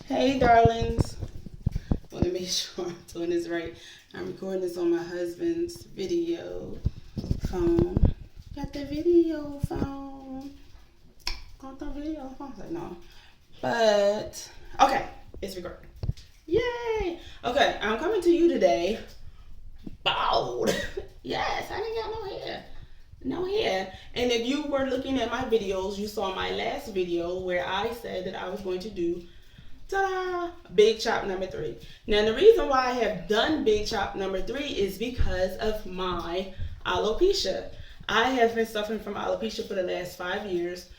Hey darlings, I want to make sure I'm doing this right. I'm recording this on my husband's video phone. Got the video phone. Got the video phone. Like, no. But, okay, it's recording. Yay! Okay, I'm coming to you today bald. Yes, I didn't got no hair. No hair. And if you were looking at my videos, you saw my last video where I said that I was going to do ta-da! Big chop number 3. Now the reason why I have done big chop number 3 is because of my alopecia. I have been suffering from alopecia for the last 5 years,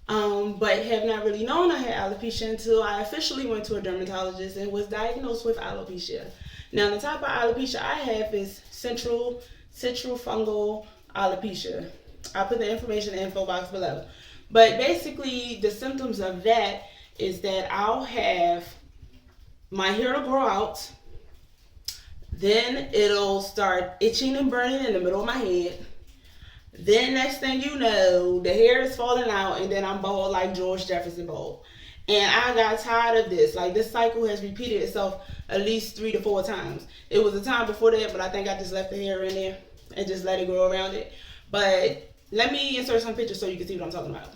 but have not really known I had alopecia until I officially went to a dermatologist and was diagnosed with alopecia. Now the type of alopecia I have is central fungal alopecia. I'll put the information in the info box below. But basically the symptoms of that is that I'll have my hair will grow out, then it'll start itching and burning in the middle of my head. Then next thing you know, the hair is falling out and then I'm bald like George Jefferson bald. And I got tired of this. Like, this cycle has repeated itself at least 3 to 4 times. It was a time before that, but I think I just left the hair in there and just let it grow around it. But let me insert some pictures so you can see what I'm talking about.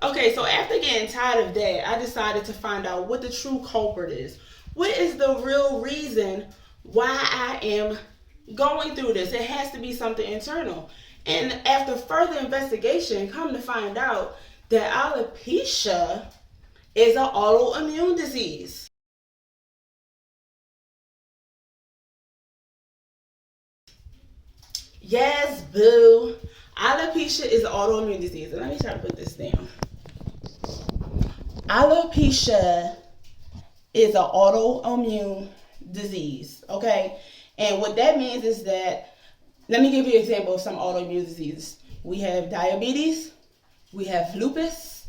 Okay, so after getting tired of that, I decided to find out what the true culprit is. What is the real reason why I am going through this? It has to be something internal. And after further investigation, come to find out that alopecia is an autoimmune disease. Yes, boo. Alopecia is an autoimmune disease. And let me try to put this down. Alopecia is an autoimmune disease, okay? And what that means is that, let me give you an example of some autoimmune diseases. We have diabetes, we have lupus,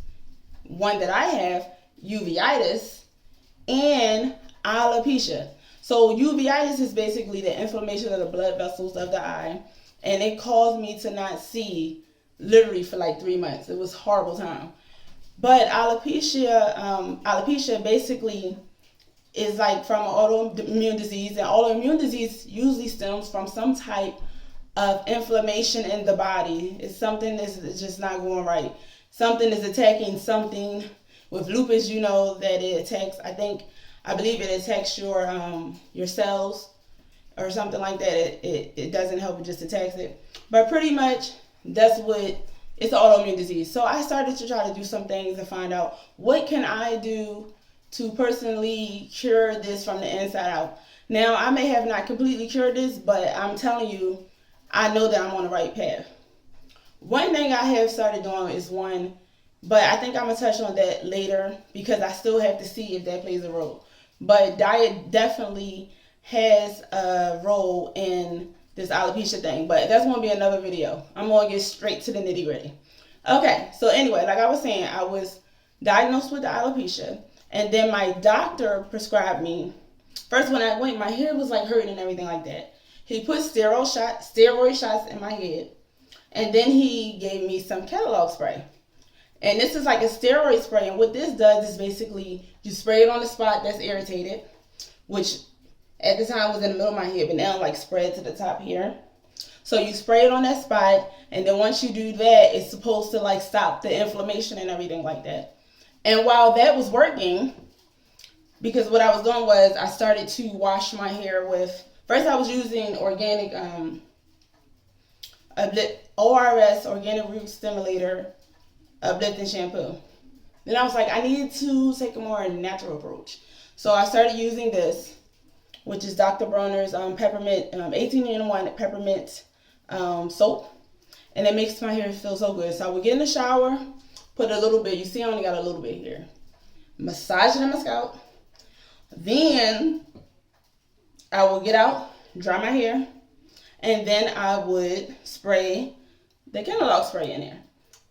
one that I have, uveitis, and alopecia. So uveitis is basically the inflammation of the blood vessels of the eye, and it caused me to not see literally for like 3 months. It was a horrible time. But alopecia basically is like from autoimmune disease, and autoimmune disease usually stems from some type of inflammation in the body. It's something that's just not going right. Something is attacking something. With lupus, you know that it attacks, I believe it attacks your cells or something like that. It doesn't help, it just attacks it. But pretty much that's what it's an autoimmune disease. So I started to try to do some things to find out what can I do to personally cure this from the inside out. Now, I may have not completely cured this, but I'm telling you, I know that I'm on the right path. One thing I have started doing is but I think I'm going to touch on that later because I still have to see if that plays a role. But diet definitely has a role in this alopecia thing, but that's going to be another video. I'm going to get straight to the nitty gritty. Okay, so anyway, like I was saying, I was diagnosed with the alopecia, and then my doctor prescribed me, first when I went, my hair was like hurting and everything like that. He put steroid shots in my head, and then he gave me some catalog spray. And this is like a steroid spray, and what this does is basically you spray it on the spot that's irritated, which at the time was in the middle of my head, but now like spread to the top here. So you spray it on that spot, and then once you do that, it's supposed to like stop the inflammation and everything like that. And while that was working, because what I was doing was I started to wash my hair with, first I was using organic ORS, organic root stimulator, uplifting shampoo. Then I was like, I needed to take a more natural approach. So I started using this, which is Dr. Bronner's peppermint, 18-in-1 peppermint soap. And it makes my hair feel so good. So I would get in the shower, put a little bit, you see I only got a little bit here. massage it in my scalp. Then I will get out, dry my hair, and then I would spray the Kenalog spray in there.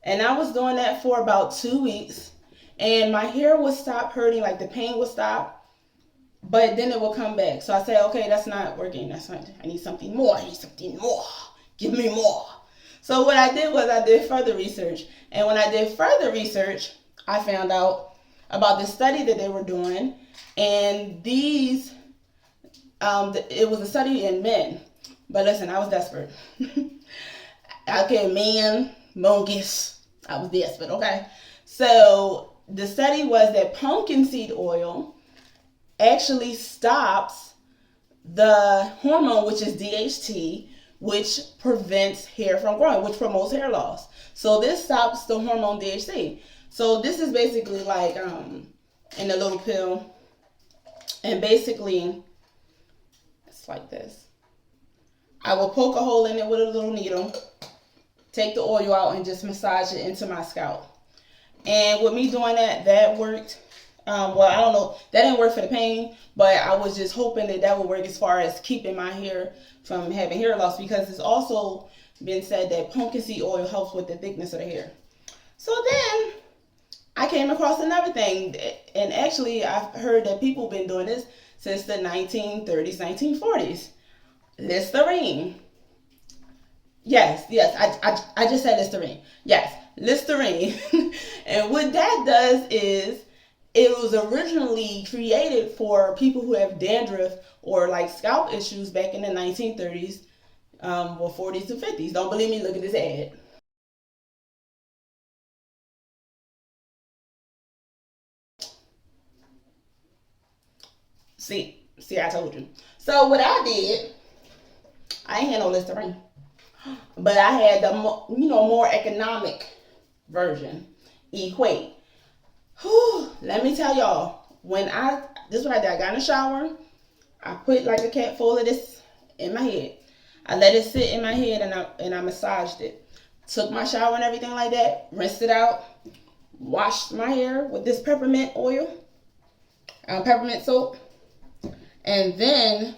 And I was doing that for about 2 weeks, and my hair would stop hurting, like the pain would stop, but then it would come back. So I said, okay, that's not working. I need something more. Give me more. So what I did was I did further research. And when I did further research, I found out about the study that they were doing. And these, it was a study in men. But listen, I was desperate. Okay, man, mongoose. I was desperate, okay? So the study was that pumpkin seed oil actually stops the hormone, which is DHT, which prevents hair from growing, which promotes hair loss. So this stops the hormone DHT. So this is basically like in a little pill. And basically, it's like this. I will poke a hole in it with a little needle, take the oil out, and just massage it into my scalp. And with me doing that, that worked. Well, I don't know, that didn't work for the pain, but I was just hoping that that would work as far as keeping my hair from having hair loss, because it's also been said that pumpkin seed oil helps with the thickness of the hair. So then I came across another thing, and actually I've heard that people have been doing this since the 1930s, 1940s. Listerine. Yes, I just said Listerine. Yes, Listerine. And what that does is, it was originally created for people who have dandruff or like scalp issues back in the 1930s, or 40s to 50s. Don't believe me? Look at this ad. See, I told you. So what I did, I ain't had no Listerine, but I had the more economic version, Equate. Whew, let me tell y'all, this is what I did. I got in the shower, I put like a cap full of this in my head. I let it sit in my head, and I massaged it. Took my shower and everything like that, rinsed it out, washed my hair with this peppermint oil, peppermint soap, and then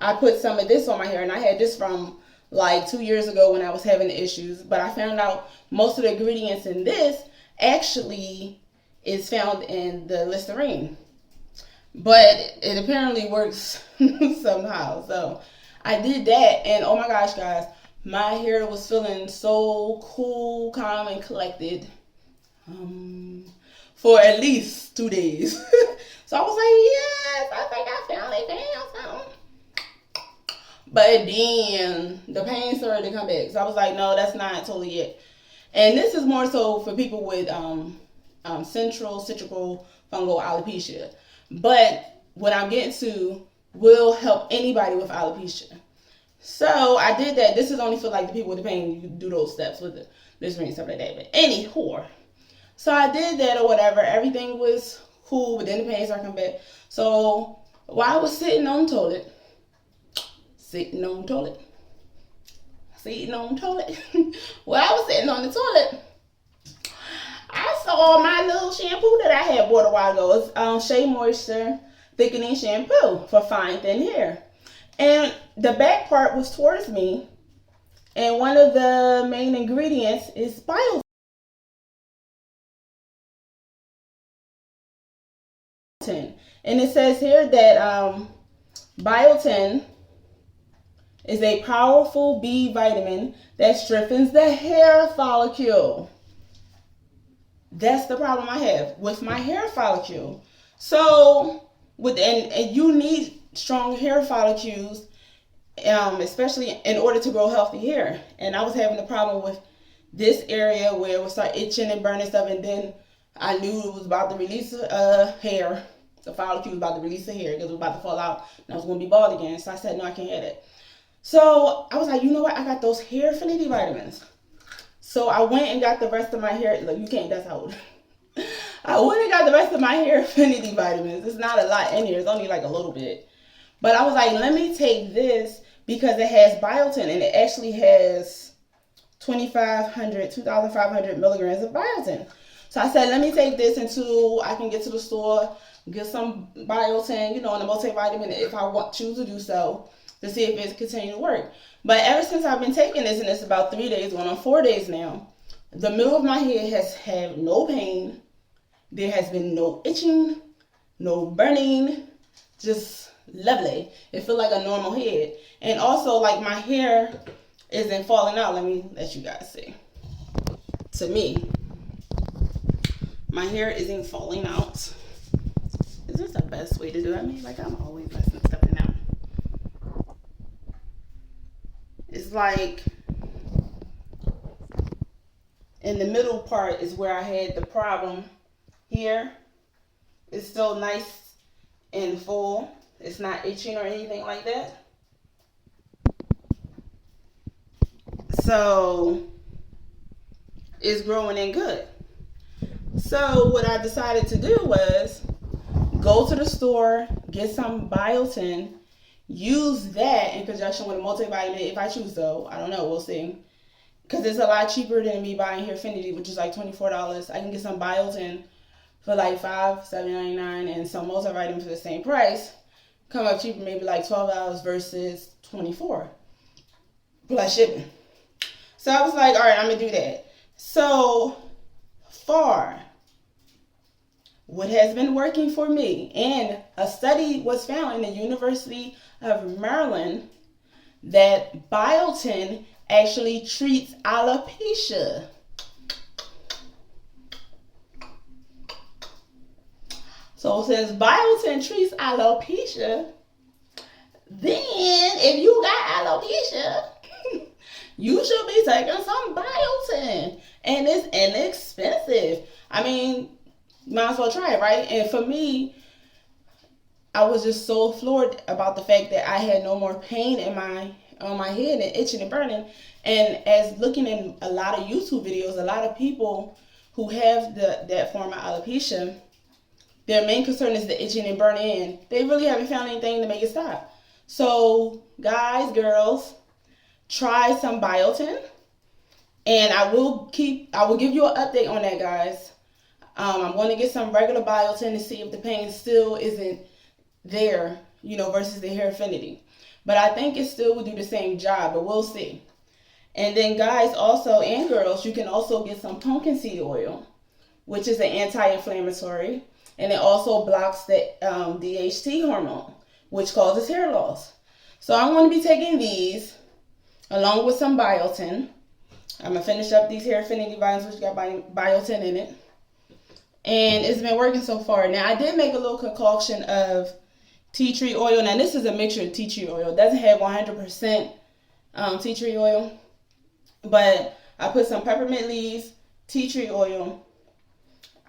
I put some of this on my hair. And I had this from like 2 years ago when I was having issues, but I found out most of the ingredients in this actually is found in the Listerine, but it apparently works somehow. So I did that, and oh my gosh, guys, my hair was feeling so cool, calm, and collected for at least 2 days. So I was like, yes, I think I finally found something. But then the pain started to come back, so I was like, no, that's not totally it. And this is more so for people with Centrifugal Fungal Alopecia. But what I'm getting to will help anybody with alopecia. So I did that. This is only for like the people with the pain. You do those steps with the Listerine and stuff like that. But anyhow, so I did that or whatever. Everything was cool, but then the pain started coming back. So while I was sitting on the toilet, while I was sitting on the toilet, I saw my little shampoo that I had bought a while ago. It's Shea Moisture Thickening Shampoo for fine, thin hair. And the back part was towards me. And one of the main ingredients is Biotin. And it says here that Biotin is a powerful B vitamin that strengthens the hair follicle. That's the problem I have with my hair follicle. So, and you need strong hair follicles, especially in order to grow healthy hair. And I was having a problem with this area where it would start itching and burning stuff, and then I knew it was about to release hair. The follicle was about to release the hair because it was about to fall out, and I was going to be bald again. So I said, no, I can't have it. So I was like, you know what? I got those hair affinity vitamins. So I went and got the rest of my hair. Look, you can't, that's how I went and got the rest of my hair affinity vitamins. It's not a lot in here. It's only like a little bit. But I was like, let me take this because it has biotin, and it actually has 2,500 milligrams of biotin. So I said, let me take this until I can get to the store, get some Biotin, you know, and a multivitamin if I choose to do so, to see if it's continuing to work. But ever since I've been taking this, and it's about 3 days, going on 4 days now, the middle of my head has had no pain. There has been no itching, no burning, just lovely. It feels like a normal head. And also, like, my hair isn't falling out. Let me let you guys see. To me, my hair isn't falling out. Is this the best way to do it? I mean, like, I'm always messing stuff out. It's like in the middle part is where I had the problem. Here, it's still nice and full. It's not itching or anything like that. So it's growing in good. So what I decided to do was go to the store, get some Biotin, use that in conjunction with a multivitamin if I choose so. I don't know, we'll see. Because it's a lot cheaper than me buying Hairfinity, which is like $24. I can get some Biotin for like $5.99 and some multivitamin for the same price. Come up cheaper, maybe like $12 versus $24 plus shipping. So I was like, all right, I'm gonna do that. So far, what has been working for me, and a study was found in the University of Maryland that Biotin actually treats alopecia. So since Biotin treats alopecia, then if you got alopecia, you should be taking some Biotin. And it's inexpensive. I mean, might as well try it, right? And for me, I was just so floored about the fact that I had no more pain on my head and itching and burning. And as looking in a lot of YouTube videos, a lot of people who have that form of alopecia, their main concern is the itching and burning, and they really haven't found anything to make it stop. So guys, girls, try some Biotin, and I will give you an update on that, guys. I'm going to get some regular Biotin to see if the pain still isn't there, you know, versus the Hairfinity. But I think it still will do the same job, but we'll see. And then guys, also, and girls, you can also get some pumpkin seed oil, which is an anti-inflammatory, and it also blocks the DHT hormone, which causes hair loss. So I'm going to be taking these along with some Biotin. I'm going to finish up these Hairfinity vitamins, which got Biotin in it. And it's been working so far. Now, I did make a little concoction of tea tree oil. Now, this is a mixture of tea tree oil. It doesn't have 100% tea tree oil. But I put some peppermint leaves, tea tree oil,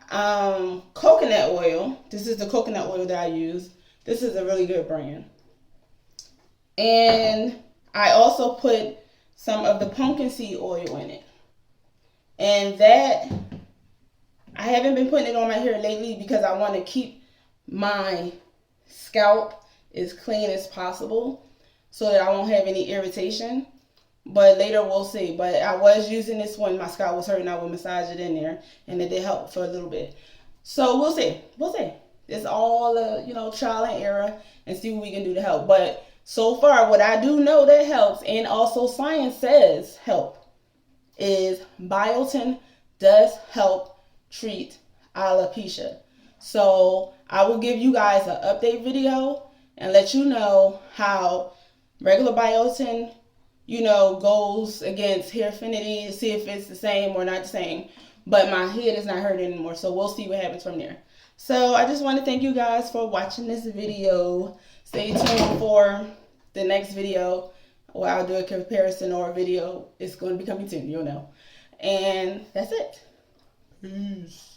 coconut oil. This is the coconut oil that I use. This is a really good brand. And I also put some of the pumpkin seed oil in it. And that, I haven't been putting it on my hair lately because I want to keep my scalp as clean as possible so that I won't have any irritation. But later we'll see. But I was using this when my scalp was hurting. I would massage it in there, and it did help for a little bit. So we'll see. We'll see. It's all trial and error, and see what we can do to help. But so far, what I do know that helps, and also science says help, is Biotin does help treat alopecia. So I will give you guys an update video and let you know how regular Biotin, goes against Hairfinity, see if it's the same or not the same. But my head is not hurting anymore, so we'll see what happens from there. So I just want to thank you guys for watching this video. Stay tuned for the next video where I'll do a comparison or a video. It's going to be coming soon, you'll know. And that's it. Peace.